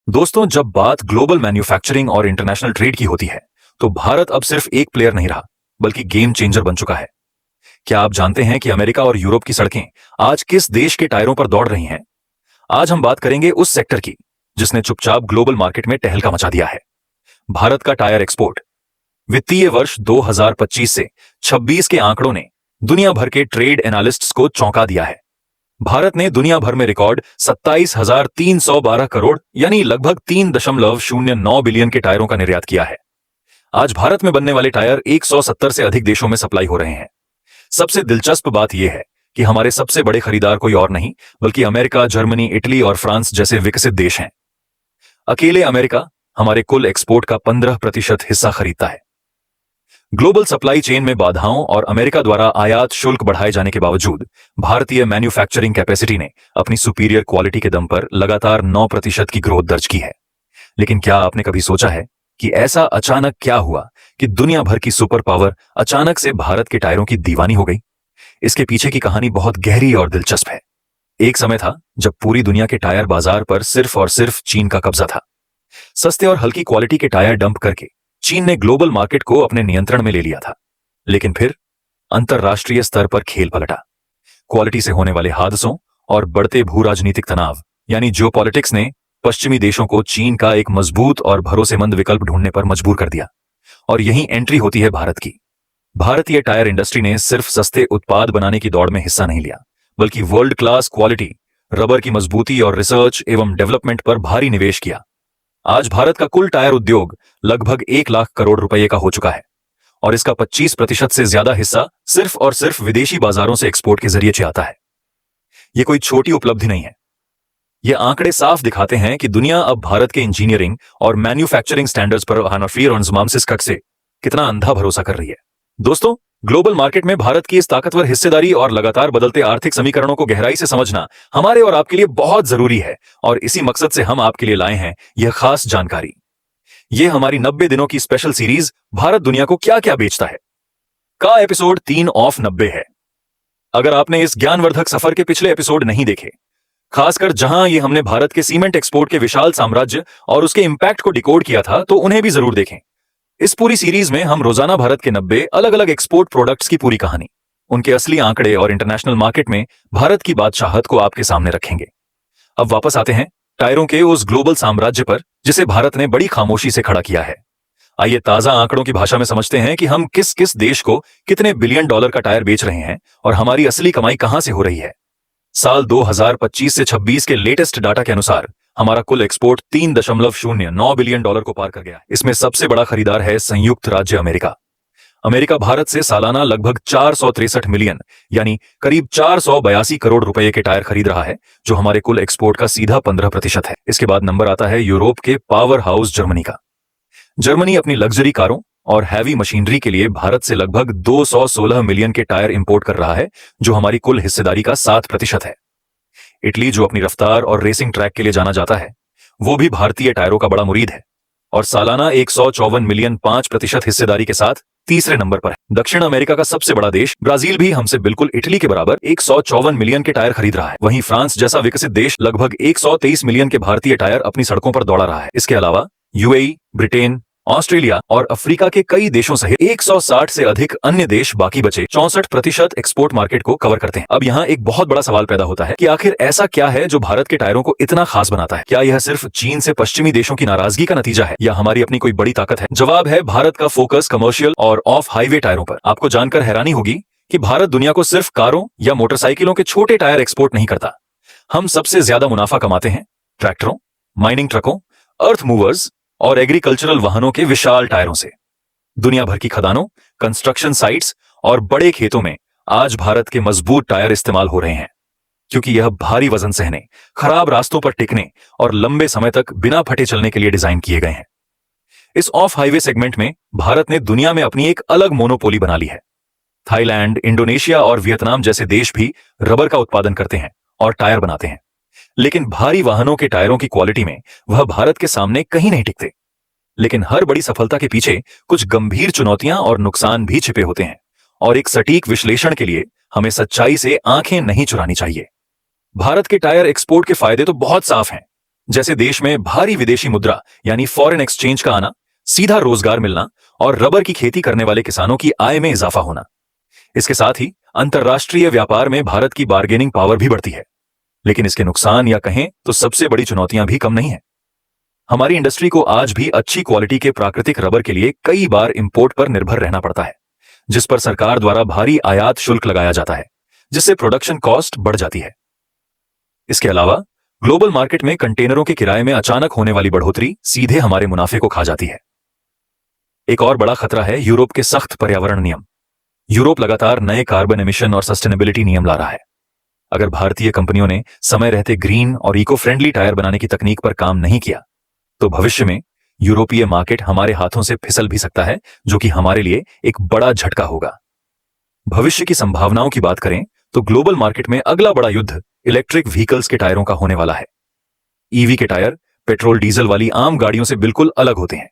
दोस्तों, जब बात ग्लोबल मैन्युफैक्चरिंग और इंटरनेशनल ट्रेड की होती है, तो भारत अब सिर्फ एक प्लेयर नहीं रहा, बल्कि गेम चेंजर बन चुका है। क्या आप जानते हैं कि अमेरिका और यूरोप की सड़कें आज किस देश के टायरों पर दौड़ रही हैं? आज हम बात करेंगे उस सेक्टर की, जिसने चुपचाप ग्लोबल मार्केट में टहलका मचा दिया है। भारत का टायर एक्सपोर्ट। वित्तीय वर्ष 2025 से 26 के आंकड़ों ने दुनिया भर के ट्रेड एनालिस्ट्स को चौंका दिया है। भारत ने दुनिया भर में रिकॉर्ड 27,312 करोड़ यानी लगभग 3.09 बिलियन के टायरों का निर्यात किया है। आज भारत में बनने वाले टायर 170 से अधिक देशों में सप्लाई हो रहे हैं। सबसे दिलचस्प बात यह है कि हमारे सबसे बड़े खरीदार कोई और नहीं, बल्कि अमेरिका, जर्मनी, इटली और फ्रांस जैसे विकसित देश हैं। अकेले अमेरिका हमारे कुल एक्सपोर्ट का 15% हिस्सा खरीदता है। ग्लोबल सप्लाई चेन में बाधाओं और अमेरिका द्वारा आयात शुल्क बढ़ाए जाने के बावजूद भारतीय मैन्युफैक्चरिंग कैपेसिटी ने अपनी सुपीरियर क्वालिटी के दम पर लगातार 9% की ग्रोथ दर्ज की है। लेकिन क्या आपने कभी सोचा है कि ऐसा अचानक क्या हुआ कि दुनिया भर की सुपर पावर अचानक से भारत के टायरों की दीवानी हो गई? इसके पीछे की कहानी बहुत गहरी और दिलचस्प है। एक समय था जब पूरी दुनिया के टायर बाजार पर सिर्फ और सिर्फ चीन का कब्जा था। सस्ते और हल्की क्वालिटी के टायर डंप करके चीन ने ग्लोबल मार्केट को अपने नियंत्रण में ले लिया था। लेकिन फिर अंतरराष्ट्रीय स्तर पर खेल पलटा। क्वालिटी से होने वाले हादसों और बढ़ते भू राजनीतिक तनाव यानी जियोपॉलिटिक्स ने पश्चिमी देशों को चीन का एक मजबूत और भरोसेमंद विकल्प ढूंढने पर मजबूर कर दिया। और यहीं एंट्री होती है भारत की। भारतीय टायर इंडस्ट्री ने सिर्फ सस्ते उत्पाद बनाने की दौड़ में हिस्सा नहीं लिया, बल्कि वर्ल्ड क्लास क्वालिटी, रबर की मजबूती और रिसर्च एवं डेवलपमेंट पर भारी निवेश किया। आज भारत का कुल टायर उद्योग लगभग 1 लाख करोड़ रुपए का हो चुका है और इसका 25% से ज्यादा हिस्सा सिर्फ और सिर्फ विदेशी बाजारों से एक्सपोर्ट के जरिए से आता है। यह कोई छोटी उपलब्धि नहीं है। ये आंकड़े साफ दिखाते हैं कि दुनिया अब भारत के इंजीनियरिंग और मैन्युफैक्चरिंग स्टैंडर्ड्स पर से कितना अंधा भरोसा कर रही है। दोस्तों, ग्लोबल मार्केट में भारत की इस ताकतवर हिस्सेदारी और लगातार बदलते आर्थिक समीकरणों को गहराई से समझना हमारे और आपके लिए बहुत जरूरी है और इसी मकसद से हम आपके लिए लाए हैं यह खास जानकारी। यह हमारी 90 दिनों की स्पेशल सीरीज भारत दुनिया को क्या क्या बेचता है का एपिसोड 3 ऑफ 90 है। अगर आपने इस ज्ञानवर्धक सफर के पिछले एपिसोड नहीं देखे, खासकर जहां ये हमने भारत के सीमेंट एक्सपोर्ट के विशाल साम्राज्य और उसके इंपैक्ट को डिकोड किया था, तो उन्हें भी जरूर देखें। इस पूरी सीरीज में हम रोजाना भारत के 90 अलग अलग एक्सपोर्ट प्रोडक्ट्स की पूरी कहानी, उनके असली आंकड़े और इंटरनेशनल मार्केट में भारत की बादशाहत को आपके सामने रखेंगे। अब वापस आते हैं टायरों के उस ग्लोबल साम्राज्य पर जिसे भारत ने बड़ी खामोशी से खड़ा किया है। आइए ताजा आंकड़ों की भाषा में समझते हैं कि हम किस किस देश को कितने बिलियन डॉलर का टायर बेच रहे हैं और हमारी असली कमाई कहां से हो रही है। साल 2025 से 26 के लेटेस्ट डाटा के अनुसार हमारा कुल एक्सपोर्ट 3.09 बिलियन डॉलर को पार कर गया। इसमें सबसे बड़ा खरीदार है संयुक्त राज्य अमेरिका। अमेरिका भारत से सालाना लगभग 463 मिलियन यानी करीब 482 करोड़ रुपए के टायर खरीद रहा है, जो हमारे कुल एक्सपोर्ट का सीधा 15% है। इसके बाद नंबर आता है यूरोप के पावर हाउस जर्मनी का। जर्मनी अपनी लग्जरी कारों और हैवी मशीनरी के लिए भारत से लगभग 216 मिलियन के टायर इंपोर्ट कर रहा है, जो हमारी कुल हिस्सेदारी का 7% है। इटली, जो अपनी रफ्तार और रेसिंग ट्रैक के लिए जाना जाता है, वो भी भारतीय टायरों का बड़ा मुरीद है और सालाना 154 मिलियन 5% हिस्सेदारी के साथ तीसरे नंबर पर है। दक्षिण अमेरिका का सबसे बड़ा देश ब्राजील भी हमसे बिल्कुल इटली के बराबर 154 मिलियन के टायर खरीद रहा है। वहीं फ्रांस जैसा विकसित देश लगभग 123 मिलियन के भारतीय टायर अपनी सड़कों पर दौड़ा रहा है। इसके अलावा यूएई, ब्रिटेन, ऑस्ट्रेलिया और अफ्रीका के कई देशों सहित 160 से अधिक अन्य देश बाकी बचे 64% एक्सपोर्ट मार्केट को कवर करते हैं। अब यहाँ एक बहुत बड़ा सवाल पैदा होता है कि आखिर ऐसा क्या है जो भारत के टायरों को इतना खास बनाता है? क्या यह सिर्फ चीन से पश्चिमी देशों की नाराजगी का नतीजा है या हमारी अपनी कोई बड़ी ताकत है? जवाब है भारत का फोकस कमर्शियल और ऑफ हाईवे टायरों पर। आपको जानकर हैरानी होगी कि भारत दुनिया को सिर्फ कारों या मोटरसाइकिलों के छोटे टायर एक्सपोर्ट नहीं करता। हम सबसे ज्यादा मुनाफा कमाते हैं ट्रैक्टरों, माइनिंग ट्रकों, अर्थ मूवर्स और एग्रीकल्चरल वाहनों के विशाल टायरों से। दुनिया भर की खदानों, कंस्ट्रक्शन साइट्स और बड़े खेतों में आज भारत के मजबूत टायर इस्तेमाल हो रहे हैं, क्योंकि यह भारी वजन सहने, खराब रास्तों पर टिकने और लंबे समय तक बिना फटे चलने के लिए डिजाइन किए गए हैं। इस ऑफ हाईवे सेगमेंट में भारत ने दुनिया में अपनी एक अलग मोनोपोली बना ली है। थाईलैंड, इंडोनेशिया और वियतनाम जैसे देश भी रबर का उत्पादन करते हैं और टायर बनाते हैं, लेकिन भारी वाहनों के टायरों की क्वालिटी में वह भारत के सामने कहीं नहीं टिकते। लेकिन हर बड़ी सफलता के पीछे कुछ गंभीर चुनौतियां और नुकसान भी छिपे होते हैं और एक सटीक विश्लेषण के लिए हमें सच्चाई से आंखें नहीं चुरानी चाहिए। भारत के टायर एक्सपोर्ट के फायदे तो बहुत साफ हैं, जैसे देश में भारी विदेशी मुद्रा यानी फॉरेन एक्सचेंज का आना, सीधा रोजगार मिलना और रबर की खेती करने वाले किसानों की आय में इजाफा होना। इसके साथ ही अंतर्राष्ट्रीय व्यापार में भारत की बार्गेनिंग पावर भी बढ़ती है। लेकिन इसके नुकसान या कहें तो सबसे बड़ी चुनौतियां भी कम नहीं है। हमारी इंडस्ट्री को आज भी अच्छी क्वालिटी के प्राकृतिक रबर के लिए कई बार इंपोर्ट पर निर्भर रहना पड़ता है, जिस पर सरकार द्वारा भारी आयात शुल्क लगाया जाता है, जिससे प्रोडक्शन कॉस्ट बढ़ जाती है। इसके अलावा ग्लोबल मार्केट में कंटेनरों के किराए में अचानक होने वाली बढ़ोतरी सीधे हमारे मुनाफे को खा जाती है। एक और बड़ा खतरा है यूरोप के सख्त पर्यावरण नियम। यूरोप लगातार नए कार्बन एमिशन और सस्टेनेबिलिटी नियम ला रहा है। अगर भारतीय कंपनियों ने समय रहते ग्रीन और इको फ्रेंडली टायर बनाने की तकनीक पर काम नहीं किया तो भविष्य में यूरोपीय मार्केट हमारे हाथों से फिसल भी सकता है, जो कि हमारे लिए एक बड़ा झटका होगा। भविष्य की संभावनाओं की बात करें तो ग्लोबल मार्केट में अगला बड़ा युद्ध इलेक्ट्रिक व्हीकल्स के टायरों का होने वाला है। ईवी के टायर पेट्रोल डीजल वाली आम गाड़ियों से बिल्कुल अलग होते हैं।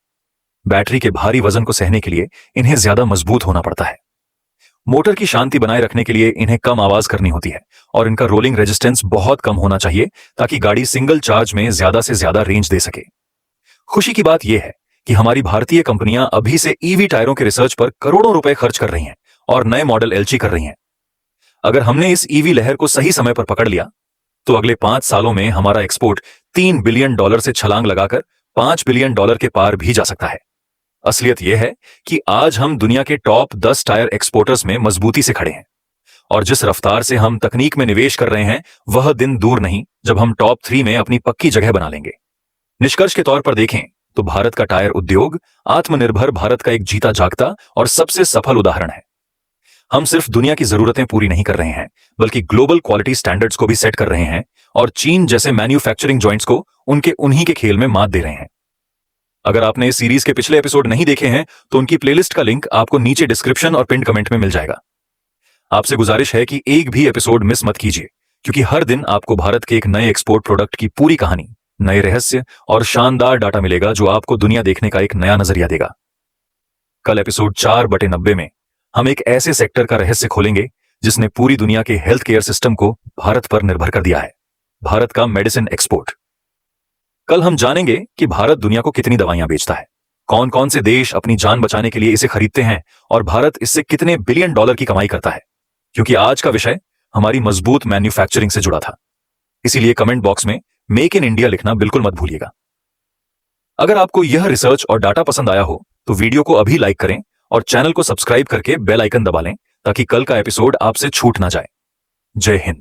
बैटरी के भारी वजन को सहने के लिए इन्हें ज्यादा मजबूत होना पड़ता है। मोटर की शांति बनाए रखने के लिए इन्हें कम आवाज करनी होती है और इनका रोलिंग रेजिस्टेंस बहुत कम होना चाहिए ताकि गाड़ी सिंगल चार्ज में ज्यादा से ज्यादा रेंज दे सके। खुशी की बात यह है कि हमारी भारतीय कंपनियां अभी से ईवी टायरों के रिसर्च पर करोड़ों रुपए खर्च कर रही हैं और नए मॉडल एलची कर रही हैं। अगर हमने इस ईवी लहर को सही समय पर पकड़ लिया तो अगले 5 सालों में हमारा एक्सपोर्ट $3 बिलियन से छलांग लगाकर $5 बिलियन के पार भी जा सकता है। असलियत यह है कि आज हम दुनिया के टॉप 10 टायर एक्सपोर्टर्स में मजबूती से खड़े हैं और जिस रफ्तार से हम तकनीक में निवेश कर रहे हैं वह दिन दूर नहीं जब हम टॉप 3 में अपनी पक्की जगह बना लेंगे। निष्कर्ष के तौर पर देखें तो भारत का टायर उद्योग आत्मनिर्भर भारत का एक जीता जागता और सबसे सफल उदाहरण है। हम सिर्फ दुनिया की जरूरतें पूरी नहीं कर रहे हैं बल्कि ग्लोबल क्वालिटी स्टैंडर्ड्स को भी सेट कर रहे हैं और चीन जैसे मैन्युफैक्चरिंग जॉइंट्स को उन्हीं के खेल में मात दे रहे हैं। अगर आपने इस सीरीज के पिछले एपिसोड नहीं देखे हैं तो उनकी प्लेलिस्ट का लिंक आपको नीचे डिस्क्रिप्शन और पिन कमेंट में मिल जाएगा। आपसे गुजारिश है कि एक भी एपिसोड मिस मत कीजिए, क्योंकि हर दिन आपको भारत के एक नए एक्सपोर्ट प्रोडक्ट की पूरी कहानी, नए रहस्य और शानदार डाटा मिलेगा जो आपको दुनिया देखने का एक नया नजरिया देगा। कल एपिसोड 4/90 में हम एक ऐसे सेक्टर का रहस्य खोलेंगे जिसने पूरी दुनिया के हेल्थ केयर सिस्टम को भारत पर निर्भर कर दिया है, भारत का मेडिसिन एक्सपोर्ट। कल हम जानेंगे कि भारत दुनिया को कितनी दवाइयां बेचता है, कौन कौन से देश अपनी जान बचाने के लिए इसे खरीदते हैं और भारत इससे कितने बिलियन डॉलर की कमाई करता है, क्योंकि आज का विषय हमारी मजबूत मैन्युफैक्चरिंग से जुड़ा था। इसीलिए कमेंट बॉक्स में मेक इन इंडिया लिखना बिल्कुल मत भूलिएगा। अगर आपको यह रिसर्च और डाटा पसंद आया हो तो वीडियो को अभी लाइक करें और चैनल को सब्सक्राइब करके बेल आइकन दबा लें ताकि कल का एपिसोड आपसे छूट ना जाए। जय हिंद।